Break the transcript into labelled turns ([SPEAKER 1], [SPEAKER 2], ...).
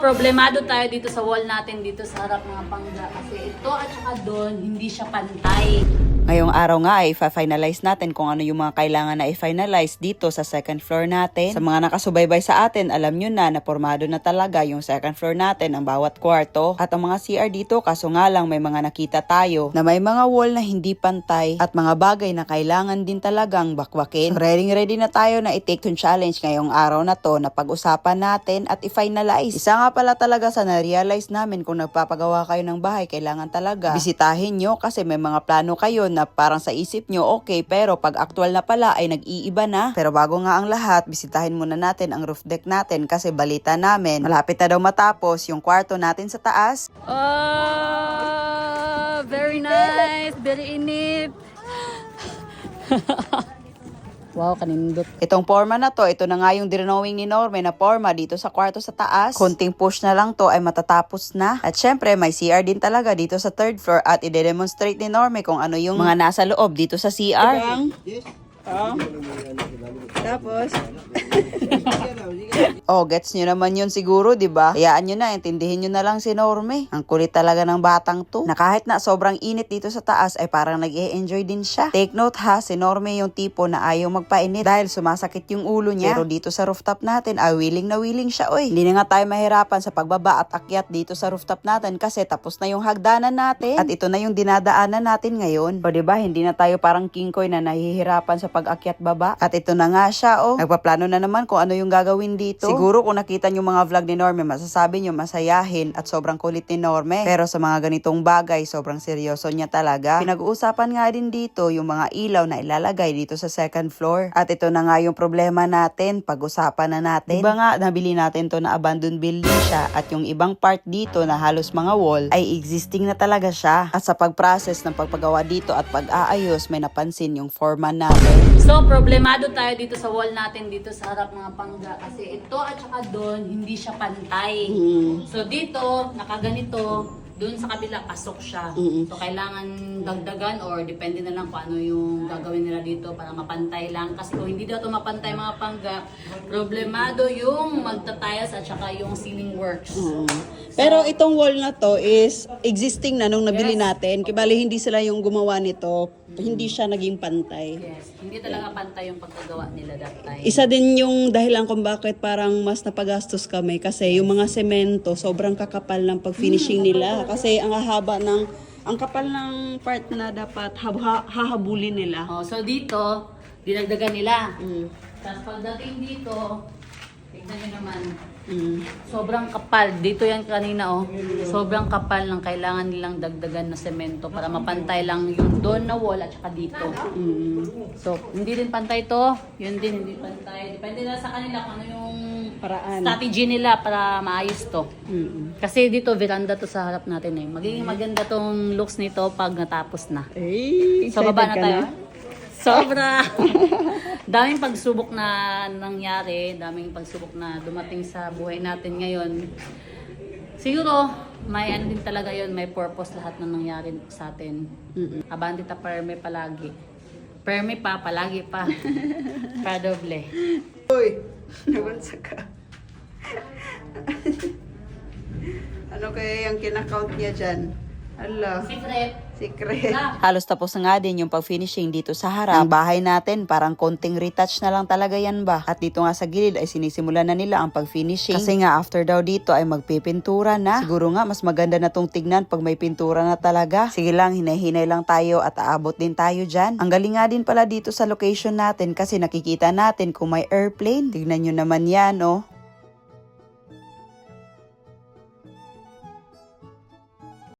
[SPEAKER 1] Problemado tayo dito sa wall natin dito sa harap mga pangga kasi ito at saka doon hindi siya pantay.
[SPEAKER 2] Ngayong araw nga ay finalize natin kung ano yung mga kailangan na i-finalize dito sa second floor natin. Sa mga nakasubaybay sa atin, alam nyo na formado na talaga yung second floor natin ang bawat kwarto. At ang mga CR dito, kaso nga lang may mga nakita tayo na may mga wall na hindi pantay at mga bagay na kailangan din talagang bakwakin. So, ready na tayo na i-take yung challenge ngayong araw na to na pag-usapan natin at i-finalize. Isa nga pala talaga sa na-realize namin kung nagpapagawa kayo ng bahay, kailangan talaga bisitahin nyo kasi may mga plano kayo na parang sa isip nyo okay, pero pag actual na pala ay nag-iiba na. Pero bago nga ang lahat, bisitahin muna natin ang roof deck natin kasi balita namin malapit na daw matapos yung kwarto natin sa taas.
[SPEAKER 1] Oh, very nice, very init. Wow, kanindot.
[SPEAKER 2] Itong forma na to, ito na nga yung drawing ni Norme na forma dito sa kwarto sa taas. Konting push na lang to ay matatapos na. At syempre, may CR din talaga dito sa third floor at i-demonstrate ni Norme kung ano yung mga nasa loob dito sa CR. Tapos, oh, gets nyo naman yun siguro, di ba? Hayaan nyo na, intindihin nyo na lang si Norme. Ang kulit talaga ng batang to. Na kahit na sobrang init dito sa taas, ay parang nag-e-enjoy din siya. Take note ha, si Norme yung tipo na ayaw magpainit dahil sumasakit yung ulo niya. Pero dito sa rooftop natin, ay willing na willing siya, oy. Hindi na nga tayo mahirapan sa pagbaba at akyat dito sa rooftop natin kasi tapos na yung hagdanan natin. At ito na yung dinadaanan natin ngayon. O di ba, hindi na tayo parang King Koy na nahihirapan sa pag-akyat baba. At ito na nga siya, oh. Nagpaplano na naman kung ano yung gagawin dito. Siguro kung nakita nyo mga vlog ni Norme, masasabi nyo masayahin at sobrang kulit ni Norme. Pero sa mga ganitong bagay, sobrang seryoso niya talaga. Pinag-uusapan nga din dito yung mga ilaw na ilalagay dito sa second floor. At ito na nga yung problema natin, pag-usapan na natin. Diba nga, nabili natin to na abandoned building siya at yung ibang part dito na halos mga wall ay existing na talaga siya. At sa pag-process ng pagpagawa dito at pag-aayos, may napansin yung foreman natin.
[SPEAKER 1] So, problemado tayo dito sa wall natin dito sa harap mga pangga kasi ito at saka doon hindi siya pantay. So, dito, nakaganito, doon sa kabila, pasok siya. So, kailangan dagdagan or depende na lang kung ano yung gagawin nila dito para mapantay lang. Kasi kung hindi daw ito mapantay mga pangga, problemado yung magtatayas at saka yung ceiling works.
[SPEAKER 3] Pero itong wall na to is existing na nung nabili natin. Kibali hindi sila yung gumawa nito. Hindi siya naging pantay.
[SPEAKER 1] Yes, hindi talaga pantay yung pagkagawa nila that time.
[SPEAKER 3] Isa din yung dahilan kung bakit parang mas napagastos kami. Kasi yung mga semento, sobrang kakapal ng pag-finishing nila. Kasi ang kapal ng part na dapat hahabulin nila.
[SPEAKER 1] Oh, so dito, dinagdagan nila. Tapos pagdating dito, tignan nyo naman. Sobrang kapal. Dito yan kanina oh. Sobrang kapal ng kailangan nilang dagdagan na semento para mapantay lang yung doon na wall at saka dito. So, hindi din pantay to. Yun din, hindi pantay. Depende na sa kanila kung ano yung
[SPEAKER 3] Paraan.
[SPEAKER 1] strategy nila para maayos to. Kasi dito, veranda to sa harap natin eh. Magiging maganda tong looks nito pag natapos na. So, baba na tayo. Sobra! Daming pagsubok na nangyari, daming pagsubok na dumating sa buhay natin ngayon. Siguro, may ano din talaga yon, may purpose lahat na nangyari sa atin. Abandita perme palagi. Perme pa, palagi pa. Padoble.
[SPEAKER 3] Uy, nabansa ka. Ano kaya yung kinakount niya dyan? Ala,
[SPEAKER 1] Secret.
[SPEAKER 3] secret.
[SPEAKER 2] Halos tapos na nga din yung pag-finishing dito sa harap. Ang bahay natin, parang konting retouch na lang talaga yan ba? At dito nga sa gilid ay sinisimulan na nila ang pag-finishing. Kasi nga after daw dito ay magpipintura na. Siguro nga mas maganda na tong tignan pag may pintura na talaga. Sige lang, hinay-hinay lang tayo at aabot din tayo dyan. Ang galing nga din pala dito sa location natin kasi nakikita natin kung may airplane. Tignan nyo naman yan, oh.